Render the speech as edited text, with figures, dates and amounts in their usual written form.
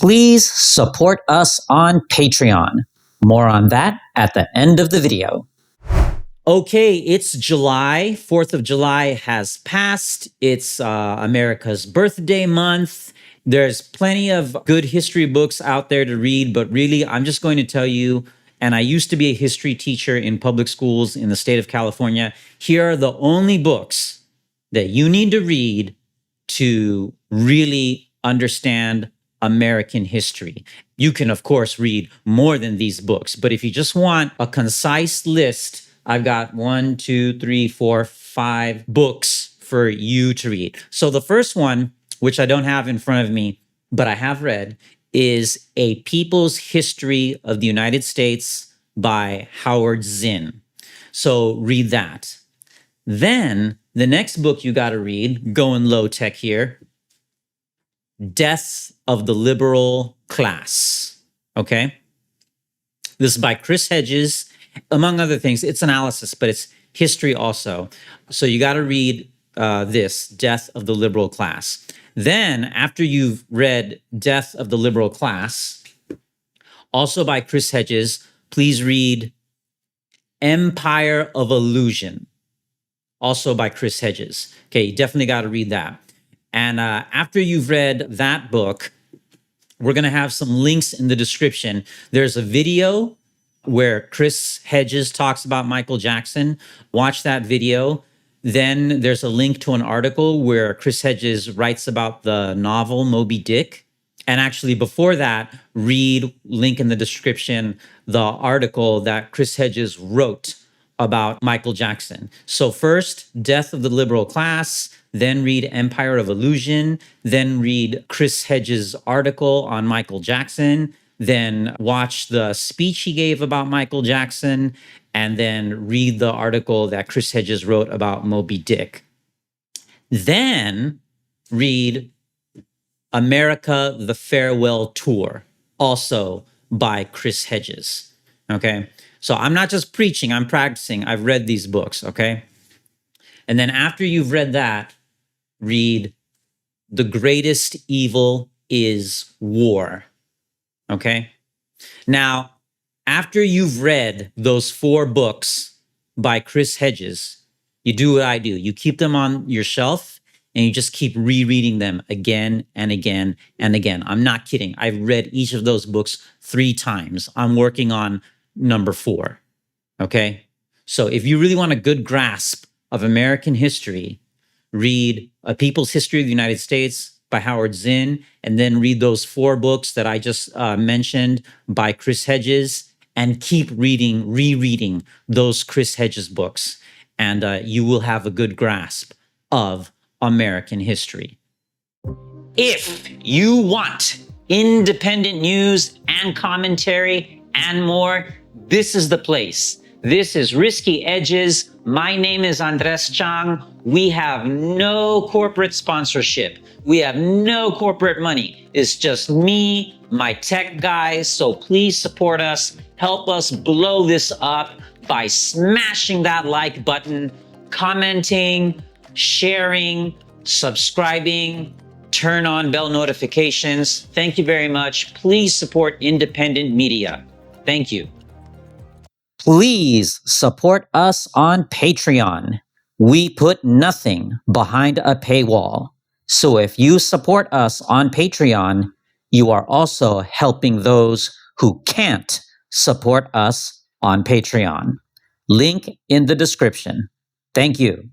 Please support us on Patreon. More on that at the end of the video. Okay, it's July. 4th of July has passed. It's America's birthday month. There's plenty of good history books out there to read, but really, I'm just going to tell you, and I used to be a history teacher in public schools in the state of California. Here are the only books that you need to read to really understand American history. You can, of course, read more than these books, but if you just want a concise list, I've got 1, 2, 3, 4, 5 books for you to read. So the first one, which I don't have in front of me, but I have read, is A People's History of the United States by Howard Zinn. So read that. Then the next book you got to read, going low tech here, Death of the Liberal Class. Okay? This is by Chris Hedges. Among other things, it's analysis, but it's history also. So you got to read this, Death of the Liberal Class. Then, after you've read Death of the Liberal Class, also by Chris Hedges, please read Empire of Illusion, also by Chris Hedges. Okay, you definitely got to read that. And after you've read that book, we're going to have some links in the description. There's a video where Chris Hedges talks about Michael Jackson. Watch that video. Then there's a link to an article where Chris Hedges writes about the novel Moby Dick. And actually before that, read, link in the description, the article that Chris Hedges wrote about Michael Jackson. So first, Death of the Liberal Class, then read Empire of Illusion, then read Chris Hedges' article on Michael Jackson, then watch the speech he gave about Michael Jackson, and then read the article that Chris Hedges wrote about Moby Dick. Then read America, the Farewell Tour, also by Chris Hedges, okay? So I'm not just preaching, I'm practicing. I've read these books, okay? And then after you've read that, read The Greatest Evil is War, okay? Now, after you've read those 4 books by Chris Hedges, you do what I do. You keep them on your shelf and you just keep rereading them again and again and again. I'm not kidding. I've read each of those books 3 times. I'm working on number 4, okay? So if you really want a good grasp of American history, read A People's History of the United States by Howard Zinn, and then read those 4 books that I just mentioned by Chris Hedges, and keep reading, rereading those Chris Hedges books, and you will have a good grasp of American history. If you want independent news and commentary and more, this is the place. This is Risky Edges. My name is Andres Chang. We have no corporate sponsorship. We have no corporate money. It's just me, my tech guys. So please support us. Help us blow this up by smashing that like button, commenting, sharing, subscribing, turn on bell notifications. Thank you very much. Please support independent media. Thank you. Please support us on Patreon. We put nothing behind a paywall. So if you support us on Patreon, you are also helping those who can't support us on Patreon. Link in the description. Thank you.